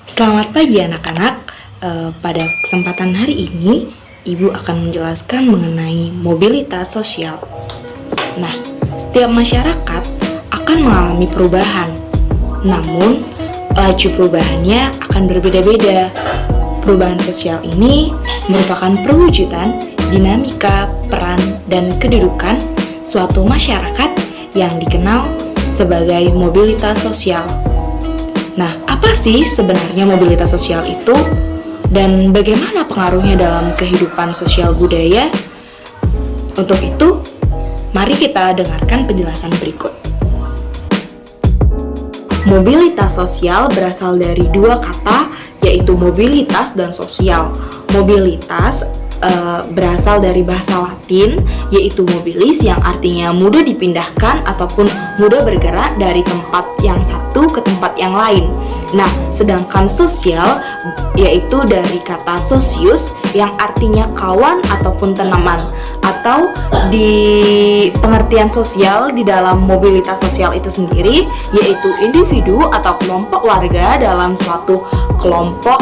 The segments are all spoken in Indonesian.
Selamat pagi anak-anak. Pada kesempatan hari ini, Ibu akan menjelaskan mengenai mobilitas sosial. Nah, setiap masyarakat akan mengalami perubahan. Namun, laju perubahannya akan berbeda-beda. Perubahan sosial ini merupakan perwujudan dinamika, peran, dan kedudukan suatu masyarakat yang dikenal sebagai mobilitas sosial. Nah, apa sih sebenarnya mobilitas sosial itu? Dan bagaimana pengaruhnya dalam kehidupan sosial budaya? Untuk itu, mari kita dengarkan penjelasan berikut. Mobilitas sosial berasal dari dua kata, yaitu mobilitas dan sosial. Mobilitas berasal dari bahasa Latin, yaitu mobilis, yang artinya mudah dipindahkan ataupun mudah bergerak dari tempat yang satu ke tempat yang lain. Nah, sedangkan sosial yaitu dari kata socius, yang artinya kawan ataupun teman. Atau di pengertian sosial di dalam mobilitas sosial itu sendiri, yaitu individu atau kelompok warga dalam suatu kelompok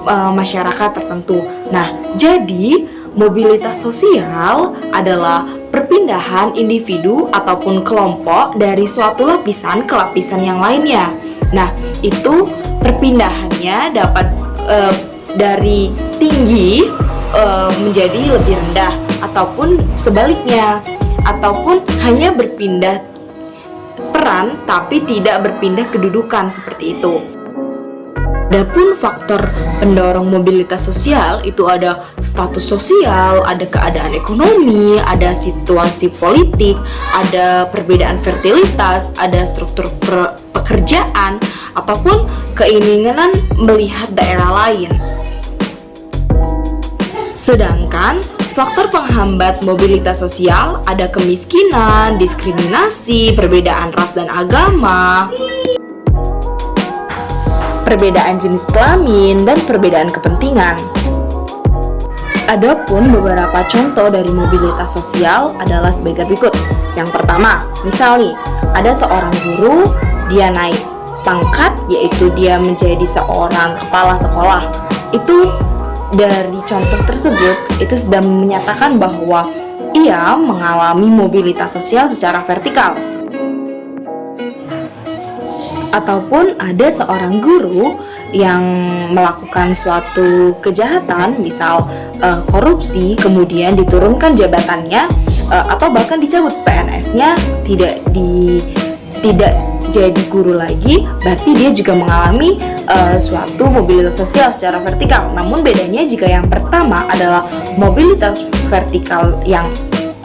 masyarakat tertentu. Nah, jadi mobilitas sosial adalah perpindahan individu ataupun kelompok dari suatu lapisan ke lapisan yang lainnya. Nah, itu perpindahannya dapat dari tinggi menjadi lebih rendah, ataupun sebaliknya, ataupun hanya berpindah peran tapi tidak berpindah kedudukan, seperti itu. Adapun faktor pendorong mobilitas sosial itu ada status sosial, ada keadaan ekonomi, ada situasi politik, ada perbedaan fertilitas, ada struktur pekerjaan, ataupun keinginan melihat daerah lain. Sedangkan faktor penghambat mobilitas sosial ada kemiskinan, diskriminasi, perbedaan ras dan agama, perbedaan jenis kelamin, dan perbedaan kepentingan. Adapun beberapa contoh dari mobilitas sosial adalah sebagai berikut. Yang pertama, misalnya ada seorang guru, dia naik pangkat, yaitu dia menjadi seorang kepala sekolah. Itu dari contoh tersebut, itu sudah menyatakan bahwa ia mengalami mobilitas sosial secara vertikal. Ataupun ada seorang guru yang melakukan suatu kejahatan, misal korupsi, kemudian diturunkan jabatannya, atau bahkan dicabut PNS-nya, tidak jadi guru lagi, berarti dia juga mengalami suatu mobilitas sosial secara vertikal. Namun bedanya jika yang pertama adalah mobilitas vertikal yang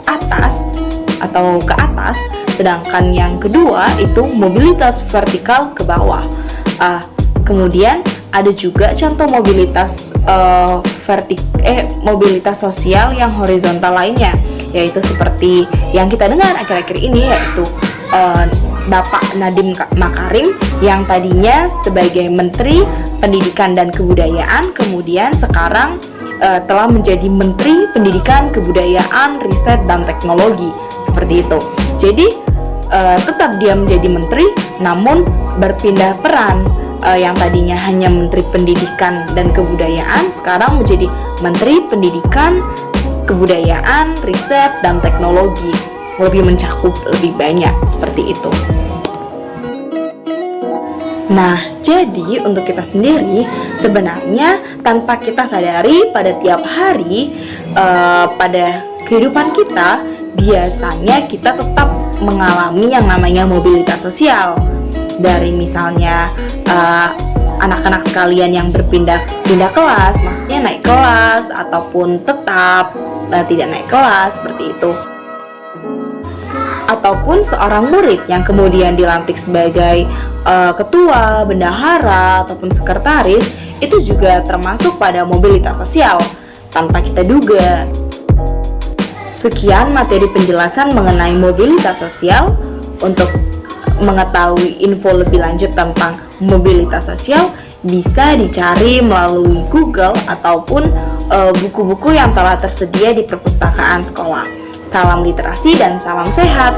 atas atau ke atas, sedangkan yang kedua itu mobilitas vertikal ke bawah. Kemudian ada juga contoh mobilitas mobilitas sosial yang horizontal lainnya, yaitu seperti yang kita dengar akhir-akhir ini, yaitu Bapak Nadiem Makarim yang tadinya sebagai Menteri Pendidikan dan Kebudayaan, kemudian sekarang telah menjadi Menteri Pendidikan, Kebudayaan, Riset, dan Teknologi, seperti itu. Jadi tetap dia menjadi menteri, namun berpindah peran, yang tadinya hanya Menteri Pendidikan dan Kebudayaan sekarang menjadi Menteri Pendidikan, Kebudayaan, Riset, dan Teknologi, lebih mencakup lebih banyak, seperti itu. Nah, jadi untuk kita sendiri sebenarnya tanpa kita sadari pada tiap hari pada kehidupan kita, biasanya kita tetap mengalami yang namanya mobilitas sosial. Dari misalnya anak-anak sekalian yang pindah kelas, maksudnya naik kelas ataupun tetap tidak naik kelas, seperti itu. Ataupun seorang murid yang kemudian dilantik sebagai ketua, bendahara, ataupun sekretaris, itu juga termasuk pada mobilitas sosial tanpa kita duga. Sekian materi penjelasan mengenai mobilitas sosial. Untuk mengetahui info lebih lanjut tentang mobilitas sosial, bisa dicari melalui Google ataupun buku-buku yang telah tersedia di perpustakaan sekolah. Salam literasi dan salam sehat.